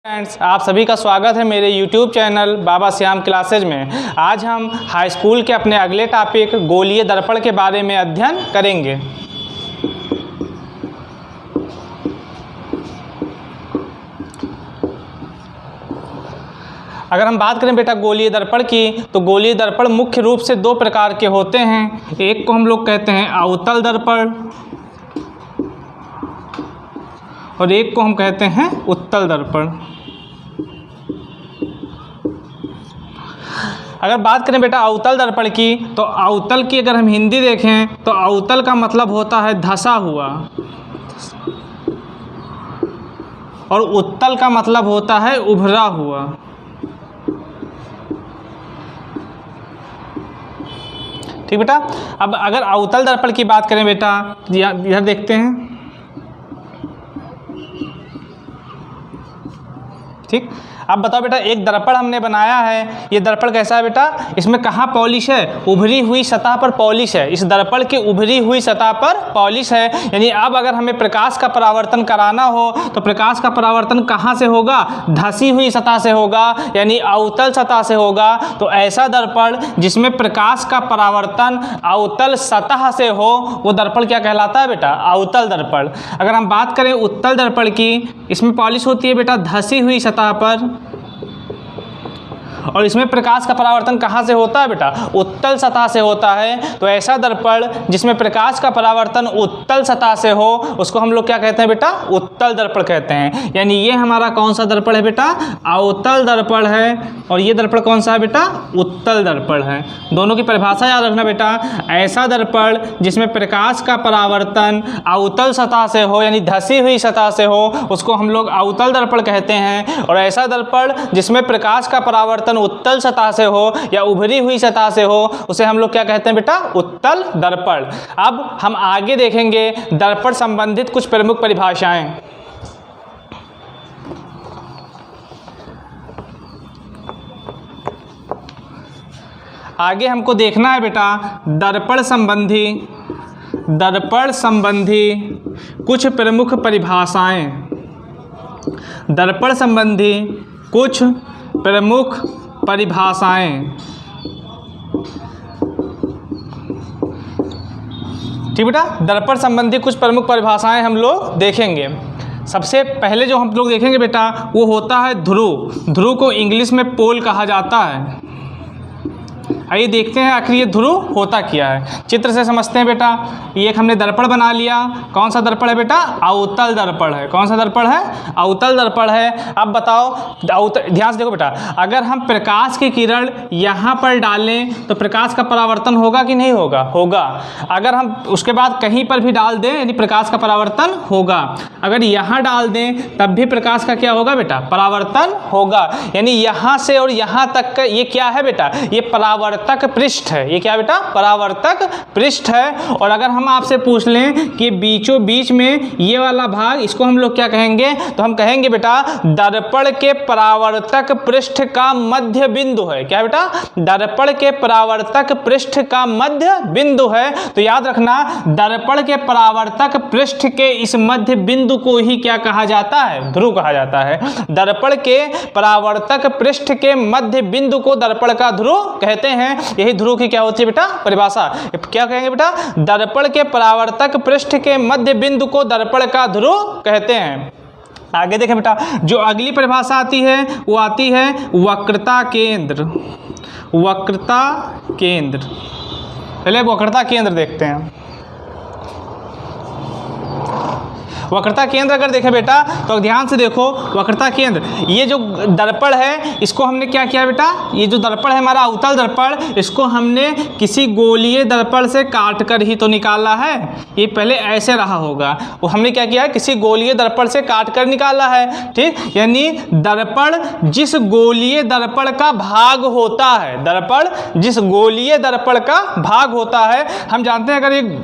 Friends, आप सभी का स्वागत है मेरे YouTube चैनल बाबा श्याम क्लासेज में। आज हम हाई स्कूल के अपने अगले टॉपिक गोलीय दर्पण के बारे में अध्ययन करेंगे। अगर हम बात करें बेटा गोलीय दर्पण की, तो गोलीय दर्पण मुख्य रूप से दो प्रकार के होते हैं। एक को हम लोग कहते हैं अवतल दर्पण और एक को हम कहते हैं उत्तल दर्पण। अगर बात करें बेटा अवतल दर्पण की, तो अवतल की अगर हम हिंदी देखें तो अवतल का मतलब होता है धंसा हुआ और उत्तल का मतलब होता है उभरा हुआ। ठीक बेटा। अब अगर अवतल दर्पण की बात करें बेटा, इधर देखते हैं। ठीक, अब बताओ बेटा, एक दर्पण हमने बनाया है। ये दर्पण कैसा है बेटा? इसमें कहाँ पॉलिश है? उभरी हुई सतह पर पॉलिश है। इस दर्पण की उभरी हुई सतह पर पॉलिश है। यानी अब अगर हमें प्रकाश का परावर्तन कराना हो तो प्रकाश का परावर्तन कहाँ से होगा? धंसी हुई सतह से होगा, यानी अवतल सतह से होगा। तो ऐसा दर्पण जिसमें प्रकाश का परावर्तन अवतल सतह से हो, वो दर्पण क्या कहलाता है बेटा? अवतल दर्पण। अगर हम बात करें उत्तल दर्पण की, इसमें पॉलिश होती है बेटा धंसी हुई सतह पर, और इसमें प्रकाश का परावर्तन कहाँ से होता है बेटा? उत्तल सतह से होता है। तो ऐसा दर्पण जिसमें प्रकाश का परावर्तन उत्तल सतह से हो, उसको हम लोग क्या कहते हैं बेटा? उत्तल दर्पण कहते हैं। यानी ये हमारा कौन सा दर्पण है बेटा? अवतल दर्पण है, और ये दर्पण कौन सा है बेटा? उत्तल दर्पण है। दोनों की परिभाषा याद रखना बेटा। ऐसा दर्पण जिसमें प्रकाश का परावर्तन अवतल सतह से हो, यानी धंसी हुई सतह से हो, उसको हम लोग अवतल दर्पण कहते हैं। और ऐसा दर्पण जिसमें प्रकाश का परावर्तन उत्तल सतह से हो या उभरी हुई सतह से हो, उसे हम लोग क्या कहते हैं बेटा? उत्तल दर्पण। अब हम आगे देखेंगे दर्पण संबंधित कुछ प्रमुख परिभाषाएं। आगे हमको देखना है बेटा दर्पण संबंधी कुछ प्रमुख परिभाषाएं। दर्पण संबंधी कुछ प्रमुख परिभाषाएं। ठीक बेटा, दर्पण संबंधी कुछ प्रमुख परिभाषाएं हम लोग देखेंगे। सबसे पहले जो हम लोग देखेंगे बेटा, वो होता है ध्रुव। ध्रुव को इंग्लिश में पोल कहा जाता है। आइए देखते हैं आखिर ये ध्रुव होता क्या है। चित्र से समझते हैं बेटा। ये एक हमने दर्पण बना लिया। कौन सा दर्पण है बेटा? अवतल दर्पण है। कौन सा दर्पण है? अवतल दर्पण है। अब बताओ, ध्यान से देखो बेटा, अगर हम प्रकाश की किरण यहाँ पर डालें तो प्रकाश का परावर्तन होगा कि नहीं होगा? होगा। अगर हम उसके बाद कहीं पर भी डाल दें, यानी प्रकाश का परावर्तन होगा। अगर यहाँ डाल दें तब भी प्रकाश का क्या होगा बेटा? परावर्तन होगा। यानी यहाँ से और यहाँ तक का ये क्या है बेटा? ये परावर्तक पृष्ठ है। ये क्या बेटा? परावर्तक पृष्ठ है। और अगर हम आपसे पूछ लें कि बीचों बीच में ये वाला भाग, इसको हम लोग क्या कहेंगे? तो हम कहेंगे बेटा दर्पण के परावर्तक पृष्ठ का मध्य बिंदु है। क्या बेटा? दर्पण के परावर्तक पृष्ठ का मध्य बिंदु है। तो याद रखना, दर्पण के परावर्तक पृष्ठ के इस मध्य बिंदु को ही क्या कहा जाता है? ध्रुव कहा जाता है। दर्पण के परावर्तक पृष्ठ के मध्य बिंदु को दर्पण का ध्रुव कहते हैं। यही ध्रुव की क्या होती है बेटा? परिभाषा। क्या कहेंगे बेटा? दर्पण के परावर्तक पृष्ठ के मध्य बिंदु को दर्पण का ध्रुव कहते हैं। आगे देखें बेटा, जो अगली परिभाषा आती है वो आती है वक्रता केंद्र। वक्रता केंद्र, पहले वक्रता केंद्र देखते हैं। वक्रता केंद्र अगर देखें बेटा तो ध्यान से देखो, वक्रता केंद्र, ये जो दर्पण है इसको हमने क्या किया बेटा? ये जो दर्पण है हमारा अवतल दर्पण, इसको हमने किसी गोलीय दर्पण से काट कर ही तो निकाला है। ये पहले ऐसे रहा होगा, वो हमने क्या किया है? किसी गोलीय दर्पण से काट कर निकाला है। ठीक, यानी दर्पण जिस गोलीय दर्पण का भाग होता है, दर्पण जिस गोलीय दर्पण का भाग होता है, हम जानते हैं अगर एक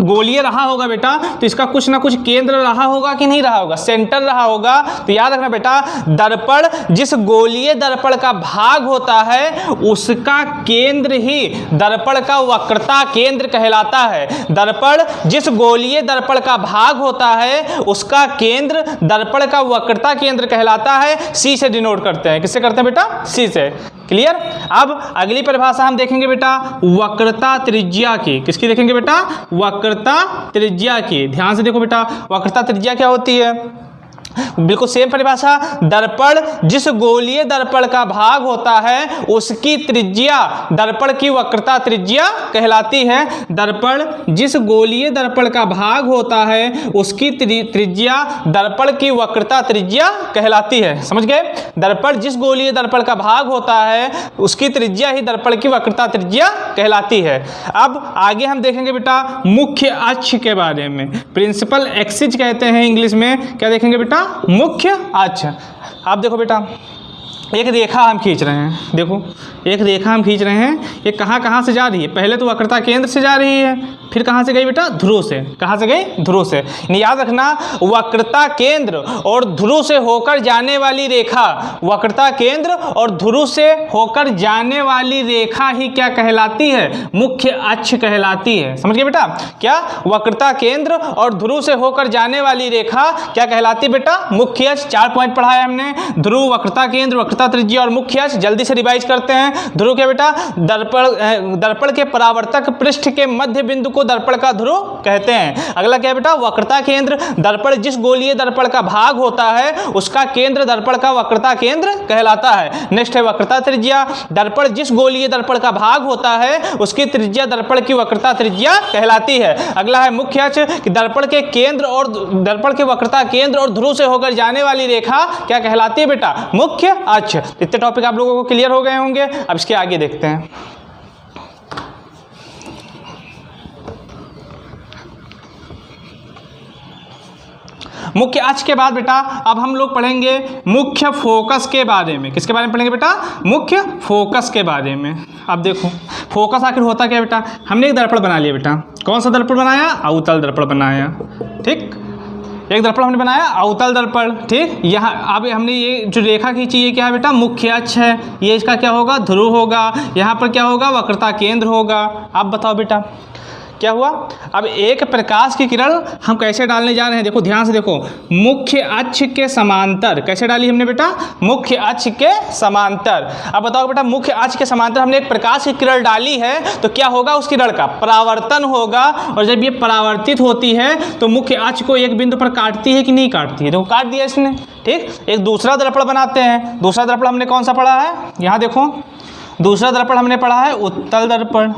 गोलीय रहा होगा बेटा तो इसका कुछ ना कुछ केंद्र रहा होगा कि नहीं रहा होगा, सेंटर रहा होगा। तो याद रखना बेटा, दर्पण जिस गोलीय दर्पण का भाग होता है उसका केंद्र ही दर्पण का वक्रता केंद्र कहलाता है। दर्पण जिस गोलीय दर्पण का भाग होता है उसका केंद्र दर्पण का वक्रता केंद्र कहलाता है। सी से डिनोट करते हैं। किससे करते हैं बेटा? सी से। क्लियर। अब अगली परिभाषा हम देखेंगे बेटा वक्रता त्रिज्या की। किसकी देखेंगे बेटा? वक्रता त्रिज्या की। ध्यान से देखो बेटा, वक्रता त्रिज्या क्या होती है? बिल्कुल सेम परिभाषा। दर्पण जिस गोलीय दर्पण का भाग होता है उसकी त्रिज्या दर्पण की वक्रता त्रिज्या कहलाती है। दर्पण जिस गोलीय दर्पण का भाग होता है उसकी त्रिज्या दर्पण की वक्रता त्रिज्या कहलाती है। समझ गए? दर्पण जिस गोलीय दर्पण का भाग होता है उसकी त्रिज्या ही दर्पण की वक्रता त्रिज्या कहलाती है। अब आगे हम देखेंगे बेटा मुख्य अक्ष के बारे में। प्रिंसिपल एक्सिस कहते हैं इंग्लिश में। क्या देखेंगे बेटा? मुख्य अक्ष। आप देखो बेटा, एक रेखा हम खींच रहे हैं। देखो एक रेखा हम खींच रहे हैं, ये कहाँ कहाँ से जा रही है? पहले तो वक्रता केंद्र से जा रही है, फिर कहाँ से गई बेटा? ध्रुव से। कहाँ से गई? ध्रुव से। याद रखना, वक्रता केंद्र और ध्रुव से होकर जाने वाली रेखा, वक्रता केंद्र और ध्रुव से होकर जाने वाली रेखा ही क्या कहलाती है? मुख्य अक्ष कहलाती है। समझ गए बेटा? क्या? वक्रता केंद्र और ध्रुव से होकर जाने वाली रेखा क्या कहलाती है बेटा? मुख्य अक्ष। 4 पॉइंट पढ़ाया हमने, ध्रुव, वक्रता केंद्र, वक्रता त्रिज्या और मुख्य अक्ष। जल्दी से रिवाइज करते हैं। ध्रुव क्या बेटा? दर्पण के परावर्तक पृष्ठ के मध्य बिंदु को दर्पण का ध्रुव कहते हैं। अगला क्या बेटा? वक्रता केंद्र। दर्पण जिस गोलीय दर्पण का भाग होता है उसका केंद्र दर्पण का वक्रता केंद्र कहलाता है। नेक्स्ट है वक्रता त्रिज्या। दर्पण जिस गोलीय दर्पण का भाग होता है उसकी त्रिज्या दर्पण की वक्रता त्रिज्या कहलाती है। अगला है मुख्य अक्ष कि दर्पण के केंद्र और दर्पण के वक्रता केंद्र और ध्रुव से होकर जाने वाली रेखा क्या कहलाती है बेटा? मुख्य अक्ष। इतने टॉपिक आप लोगों को क्लियर हो गए होंगे। अब इसके आगे देखते हैं। मुख्य अक्ष के बाद बेटा अब हम लोग पढ़ेंगे मुख्य फोकस के बारे में। किसके बारे में पढ़ेंगे बेटा? मुख्य फोकस के बारे में। अब देखो फोकस आखिर होता क्या बेटा? हमने एक दर्पण बना लिया बेटा। कौन सा दर्पण बनाया? अवतल दर्पण बनाया। ठीक, एक दर्पण हमने बनाया अवतल दर्पण। ठीक, यहाँ अब हमने ये जो रेखा खींची ये क्या है बेटा? मुख्य अक्ष है। ये इसका क्या होगा? ध्रुव होगा। यहाँ पर क्या होगा? वक्रता केंद्र होगा। अब बताओ बेटा क्या हुआ? अब एक प्रकाश की किरण हम कैसे डालने जा रहे हैं? देखो ध्यान से देखो, मुख्य अक्ष के समांतर। कैसे डाली हमने बेटा? मुख्य अक्ष के समांतर। अब बताओ बेटा मुख्य अक्ष के समांतर हमने एक प्रकाश की किरण डाली है तो क्या होगा? उस किरण का परावर्तन होगा। और जब ये परावर्तित होती है तो मुख्य अक्ष को एक बिंदु पर काटती है कि नहीं काटती है? देखो काट दिया इसने। ठीक, एक दूसरा दर्पण बनाते हैं। दूसरा दर्पण हमने कौन सा पढ़ा है? यहाँ देखो दूसरा दर्पण हमने पढ़ा है उत्तल दर्पण।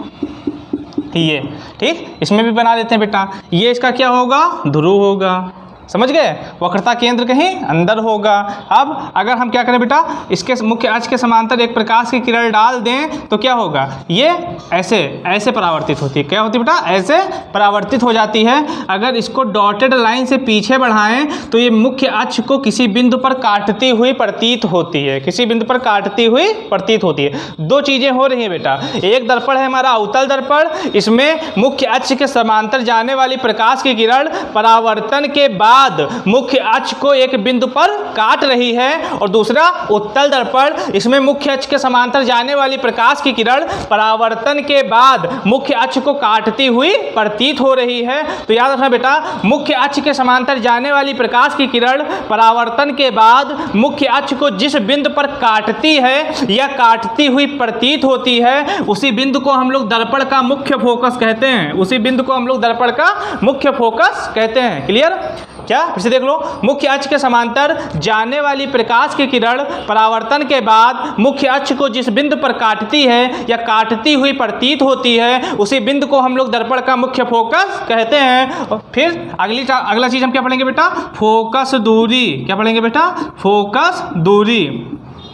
ये ठीक, इसमें भी बना लेते हैं बेटा। ये इसका क्या होगा? ध्रुव होगा। समझ गए? वक्रता केंद्र कहीं अंदर होगा। अब अगर हम क्या करें बेटा, इसके मुख्य अक्ष के समांतर एक प्रकाश की किरण डाल दें तो क्या होगा? ये ऐसे ऐसे परावर्तित होती है। क्या होती है बेटा? ऐसे परावर्तित हो जाती है। अगर इसको डॉटेड लाइन से पीछे बढ़ाएं तो ये मुख्य अक्ष को किसी बिंदु पर काटती हुई प्रतीत होती है। किसी बिंदु पर काटती हुई प्रतीत होती है। दो चीज़ें हो रही हैं बेटा। एक दर्पण है हमारा अवतल दर्पण, इसमें मुख्य अक्ष के समांतर जाने वाली प्रकाश की किरण परावर्तन के बाद मुख्य अक्ष को एक बिंदु पर काट रही है। और दूसरा उत्तल दर्पण, इसमें मुख्य अक्ष के समांतर जाने वाली प्रकाश की किरण परावर्तन के बाद मुख्य अक्ष को काटती हुई प्रतीत हो रही है। तो याद रखना बेटा, मुख्य अक्ष के समांतर जाने वाली प्रकाश की किरण परावर्तन के बाद मुख्य अक्ष को जिस बिंदु पर काटती है या काटती हुई प्रतीत होती है उसी बिंदु को हम लोग दर्पण का मुख्य फोकस कहते हैं। उसी बिंदु को हम लोग दर्पण का मुख्य फोकस कहते हैं। क्लियर? क्या? फिर से देख लो, मुख्य अक्ष के समांतर जाने वाली प्रकाश की किरण परावर्तन के बाद मुख्य अक्ष को जिस बिंदु पर काटती है या काटती हुई प्रतीत होती है उसी बिंदु को हम लोग दर्पण का मुख्य फोकस कहते हैं। और फिर अगला चीज हम क्या पढ़ेंगे बेटा? फोकस दूरी। क्या पढ़ेंगे बेटा? फोकस दूरी।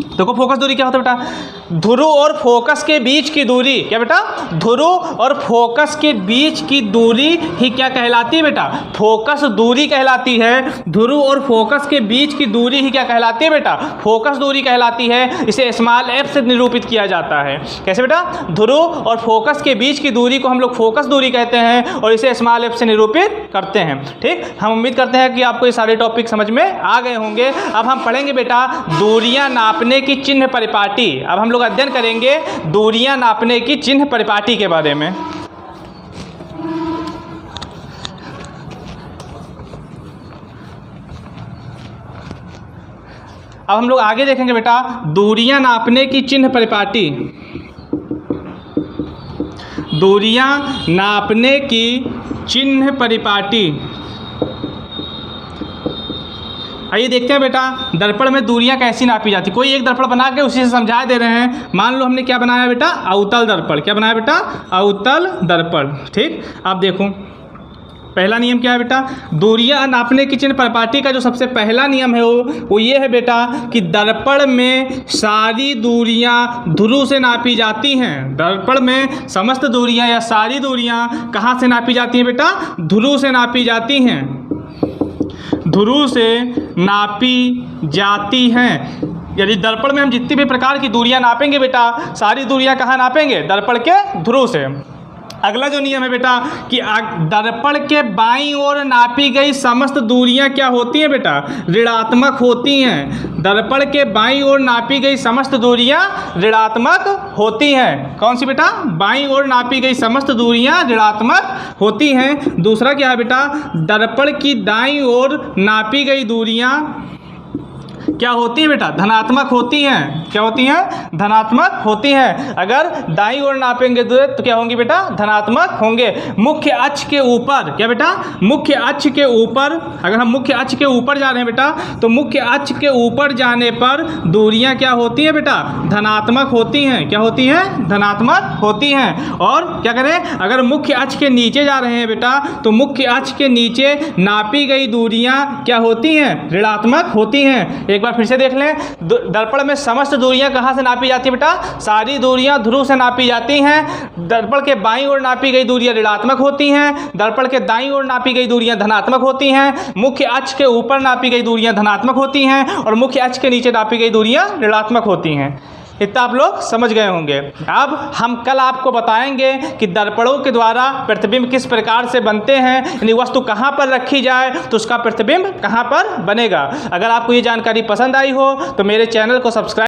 देखो फोकस दूरी क्या होता है बेटा? ध्रुव और फोकस के बीच की दूरी, क्या बेटा, ध्रुव और फोकस के बीच की दूरी ही क्या कहलाती है बेटा, फोकस दूरी कहलाती है। ध्रुव और फोकस के बीच की दूरी ही क्या कहलाती है बेटा, फोकस दूरी कहलाती है। इसे स्मॉल एफ से निरूपित किया जाता है। कैसे बेटा, ध्रुव और फोकस के बीच की दूरी को हम लोग फोकस दूरी कहते हैं और इसे स्मॉल एफ से निरूपित करते हैं। ठीक, हम उम्मीद करते हैं कि आपको ये सारे टॉपिक समझ में आ गए होंगे। अब हम पढ़ेंगे बेटा दूरियां नापने की चिन्ह परिपाटी। अब हम लोग अध्ययन करेंगे दूरियां नापने की चिन्ह परिपाटी के बारे में। अब हम लोग आगे देखेंगे बेटा दूरियां नापने की चिन्ह परिपाटी। दूरियां नापने की चिन्ह परिपाटी। आइए देखते हैं बेटा दर्पण में दूरियां कैसी नापी जाती। कोई एक दर्पण बना के उसी से समझा दे रहे हैं। मान लो हमने क्या बनाया बेटा, अवतल दर्पण। क्या बनाया बेटा, अवतल दर्पण। ठीक, आप देखो पहला नियम क्या है बेटा, दूरियां नापने की चिन्ह परिपाटी का जो सबसे पहला नियम है वो ये है बेटा कि दर्पण में सारी दूरियां ध्रुव से नापी जाती हैं। दर्पण में समस्त दूरियां या सारी दूरियां कहाँ से नापी जाती हैं बेटा, ध्रुव से नापी जाती हैं। ध्रुव से नापी जाती हैं। यदि दर्पण में हम जितनी भी प्रकार की दूरियां नापेंगे बेटा, सारी दूरियां कहाँ नापेंगे, दर्पण के ध्रुव से। अगला जो नियम है बेटा कि दर्पण के बाईं ओर नापी गई समस्त दूरियां क्या होती हैं बेटा, ऋणात्मक होती हैं। दर्पण के बाईं ओर नापी गई समस्त दूरियां ऋणात्मक होती हैं। कौन सी बेटा, बाईं ओर नापी गई समस्त दूरियां ऋणात्मक होती हैं। दूसरा क्या है बेटा, दर्पण की दाईं ओर नापी गई दूरियां क्या होती है बेटा, धनात्मक होती हैं। क्या होती हैं, धनात्मक होती हैं। अगर दाईं ओर नापेंगे तो क्या होंगी बेटा, धनात्मक होंगे। मुख्य अक्ष के ऊपर, क्या बेटा, मुख्य अक्ष के ऊपर, अगर हम मुख्य अक्ष के ऊपर जा रहे हैं बेटा तो मुख्य अक्ष के ऊपर जाने पर दूरियां क्या होती हैं बेटा, धनात्मक होती हैं। क्या होती हैं, धनात्मक होती हैं। और क्या करें, अगर मुख्य अक्ष के नीचे जा रहे हैं बेटा तो मुख्य अक्ष के नीचे नापी गई दूरियां क्या होती हैं, ऋणात्मक होती हैं। एक बार फिर से देख लें, दर्पण में समस्त दूरियां कहां से नापी जाती है बेटा, सारी दूरियां ध्रुव से नापी जाती हैं। दर्पण के बाईं ओर नापी गई दूरियां ऋणात्मक होती हैं। दर्पण के दाईं ओर नापी गई दूरियां धनात्मक होती हैं। मुख्य अक्ष के ऊपर नापी गई दूरियां धनात्मक होती हैं और मुख्य अक्ष के नीचे नापी गई दूरियां ऋणात्मक होती हैं। इतना आप लोग समझ गए होंगे। अब हम कल आपको बताएंगे कि दर्पणों के द्वारा प्रतिबिंब किस प्रकार से बनते हैं, यानी वस्तु कहाँ पर रखी जाए तो उसका प्रतिबिंब कहाँ पर बनेगा। अगर आपको ये जानकारी पसंद आई हो तो मेरे चैनल को सब्सक्राइब